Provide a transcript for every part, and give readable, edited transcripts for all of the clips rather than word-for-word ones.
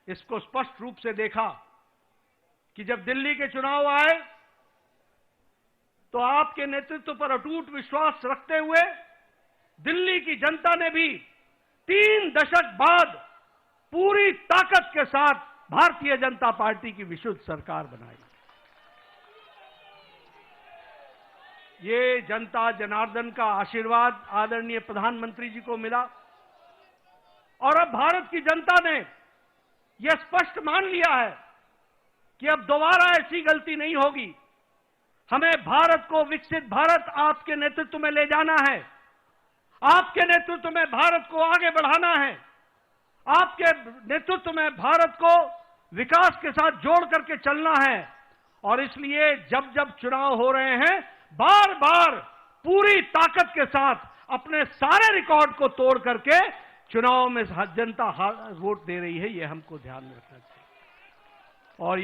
इसको स्पष्ट रूप से देखा कि जब दिल्ली के चुनाव आए तो आपके नेतृत्व पर अटूट विश्वास रखते हुए दिल्ली की जनता ने भी 3 दशक बाद पूरी ताकत के साथ भारतीय जनता पार्टी की विशुद्ध सरकार बनाई। ये जनता जनार्दन का आशीर्वाद आदरणीय प्रधानमंत्री जी को मिला और अब भारत की जनता ने यह स्पष्ट मान लिया है कि अब दोबारा ऐसी गलती नहीं होगी। हमें भारत को विकसित भारत आपके नेतृत्व में ले जाना है, आपके नेतृत्व में भारत को आगे बढ़ाना है, आपके नेतृत्व में भारत को विकास के साथ जोड़ करके चलना है। और इसलिए जब जब चुनाव हो रहे हैं बार बार पूरी ताकत के साथ अपने सारे रिकॉर्ड को तोड़ करके चुनाव में जनता वोट दे रही है, यह हमको ध्यान में रखना चाहिए। और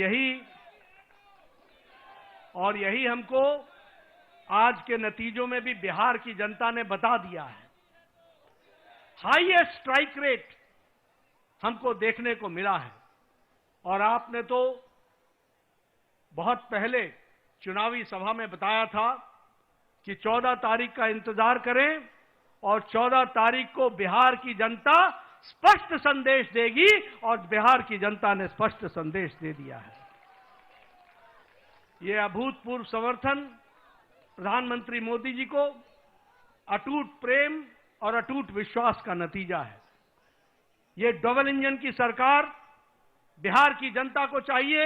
यही हमको आज के नतीजों में भी बिहार की जनता ने बता दिया है। हाईएस्ट स्ट्राइक रेट हमको देखने को मिला है और आपने तो बहुत पहले चुनावी सभा में बताया था कि 14 तारीख का इंतजार करें और 14 तारीख को बिहार की जनता स्पष्ट संदेश देगी और बिहार की जनता ने स्पष्ट संदेश दे दिया है। यह अभूतपूर्व समर्थन प्रधानमंत्री मोदी जी को अटूट प्रेम और अटूट विश्वास का नतीजा है। यह डबल इंजन की सरकार बिहार की जनता को चाहिए,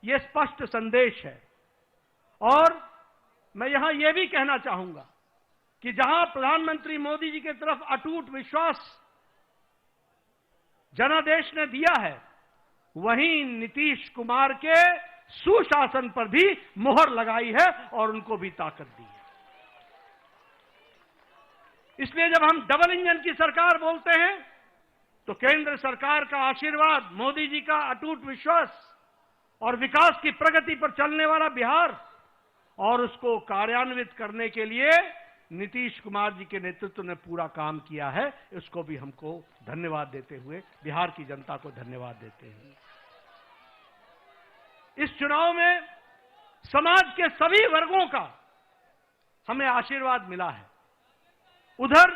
यह स्पष्ट संदेश है। और मैं यहां यह भी कहना चाहूंगा कि जहां प्रधानमंत्री मोदी जी की तरफ अटूट विश्वास जनादेश ने दिया है, वहीं नीतीश कुमार के सुशासन पर भी मुहर लगाई है और उनको भी ताकत दी है। इसलिए जब हम डबल इंजन की सरकार बोलते हैं तो केंद्र सरकार का आशीर्वाद, मोदी जी का अटूट विश्वास और विकास की प्रगति पर चलने वाला बिहार और उसको कार्यान्वित करने के लिए नीतीश कुमार जी के नेतृत्व ने पूरा काम किया है। इसको भी हमको धन्यवाद देते हुए बिहार की जनता को धन्यवाद देते हैं। इस चुनाव में समाज के सभी वर्गों का हमें आशीर्वाद मिला है। उधर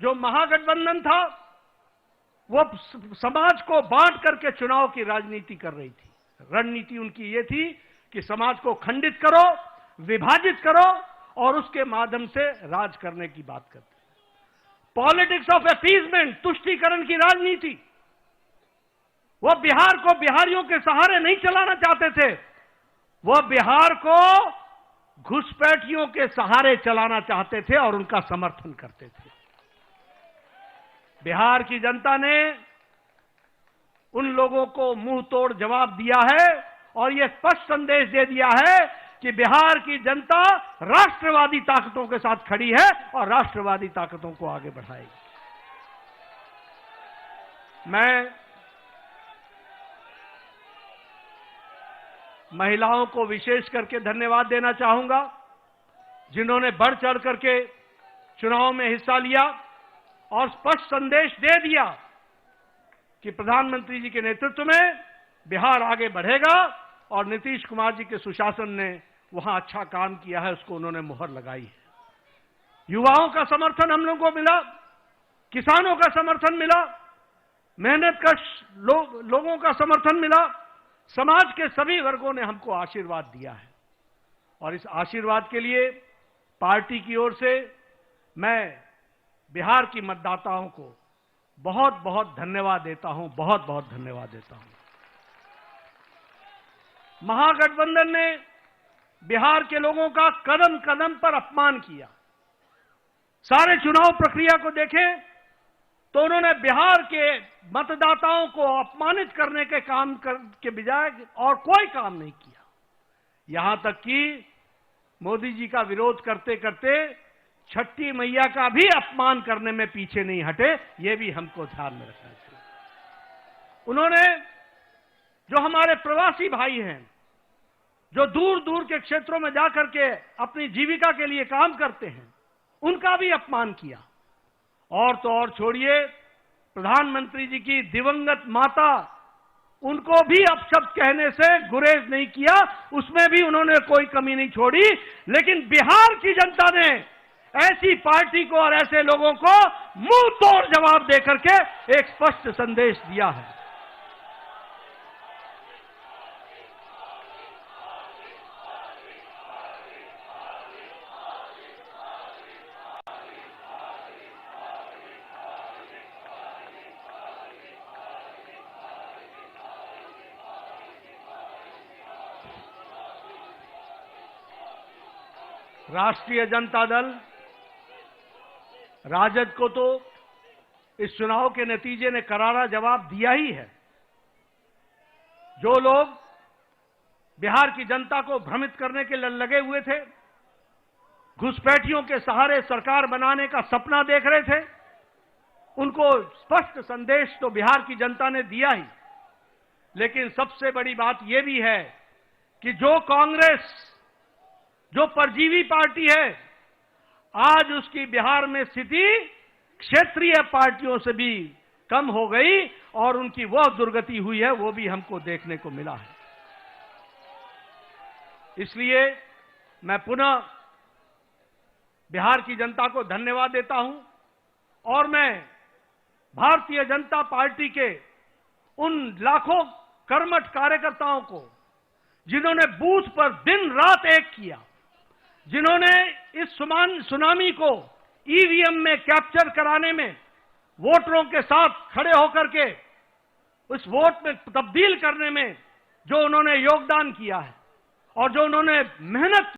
जो महागठबंधन था वो समाज को बांट करके चुनाव की राजनीति कर रही थी। रणनीति उनकी ये थी कि समाज को खंडित करो, विभाजित करो और उसके माध्यम से राज करने की बात करते। पॉलिटिक्स ऑफ अपीजमेंट, तुष्टीकरण की राजनीति, वो बिहार को बिहारियों के सहारे नहीं चलाना चाहते थे, वो बिहार को घुसपैठियों के सहारे चलाना चाहते थे और उनका समर्थन करते थे। बिहार की जनता ने उन लोगों को मुंह तोड़ जवाब दिया है और यह स्पष्ट संदेश दे दिया है कि बिहार की जनता राष्ट्रवादी ताकतों के साथ खड़ी है और राष्ट्रवादी ताकतों को आगे बढ़ाएगी। मैं महिलाओं को विशेष करके धन्यवाद देना चाहूंगा जिन्होंने बढ़ चढ़ करके चुनाव में हिस्सा लिया और स्पष्ट संदेश दे दिया कि प्रधानमंत्री जी के नेतृत्व में बिहार आगे बढ़ेगा और नीतीश कुमार जी के सुशासन ने वहां अच्छा काम किया है, उसको उन्होंने मुहर लगाई है। युवाओं का समर्थन हम लोगों को मिला, किसानों का समर्थन मिला, मेहनत का लोगों का समर्थन मिला, समाज के सभी वर्गों ने हमको आशीर्वाद दिया है और इस आशीर्वाद के लिए पार्टी की ओर से मैं बिहार की मतदाताओं को बहुत बहुत धन्यवाद देता हूं, बहुत बहुत धन्यवाद देता हूं। महागठबंधन ने बिहार के लोगों का कदम कदम पर अपमान किया। सारे चुनाव प्रक्रिया को देखें तो उन्होंने बिहार के मतदाताओं को अपमानित करने के काम के बजाय और कोई काम नहीं किया। यहां तक कि मोदी जी का विरोध करते करते छठी मैया का भी अपमान करने में पीछे नहीं हटे। यह भी हमको ध्यान में रखना चाहिए। उन्होंने जो हमारे प्रवासी भाई हैं, जो दूर दूर के क्षेत्रों में जाकर के अपनी जीविका के लिए काम करते हैं, उनका भी अपमान किया। और तो और छोड़िए, प्रधानमंत्री जी की दिवंगत माता, उनको भी अपशब्द कहने से गुरेज नहीं किया, उसमें भी उन्होंने कोई कमी नहीं छोड़ी। लेकिन बिहार की जनता ने ऐसी पार्टी को और ऐसे लोगों को मुंह तोड़ जवाब देकर के एक स्पष्ट संदेश दिया है। राष्ट्रीय जनता दल, राजद को तो इस चुनाव के नतीजे ने करारा जवाब दिया ही है। जो लोग बिहार की जनता को भ्रमित करने के लिए लगे हुए थे, घुसपैठियों के सहारे सरकार बनाने का सपना देख रहे थे, उनको स्पष्ट संदेश तो बिहार की जनता ने दिया ही। लेकिन सबसे बड़ी बात यह भी है कि जो कांग्रेस, जो परजीवी पार्टी है, आज उसकी बिहार में स्थिति क्षेत्रीय पार्टियों से भी कम हो गई और उनकी वह दुर्गति हुई है, वो भी हमको देखने को मिला है। इसलिए मैं पुनः बिहार की जनता को धन्यवाद देता हूं और मैं भारतीय जनता पार्टी के उन लाखों कर्मठ कार्यकर्ताओं को, जिन्होंने बूथ पर दिन रात एक किया, जिन्होंने इस सुनामी को ईवीएम में कैप्चर कराने में वोटरों के साथ खड़े होकर के उस वोट में तब्दील करने में जो उन्होंने योगदान किया है और जो उन्होंने मेहनत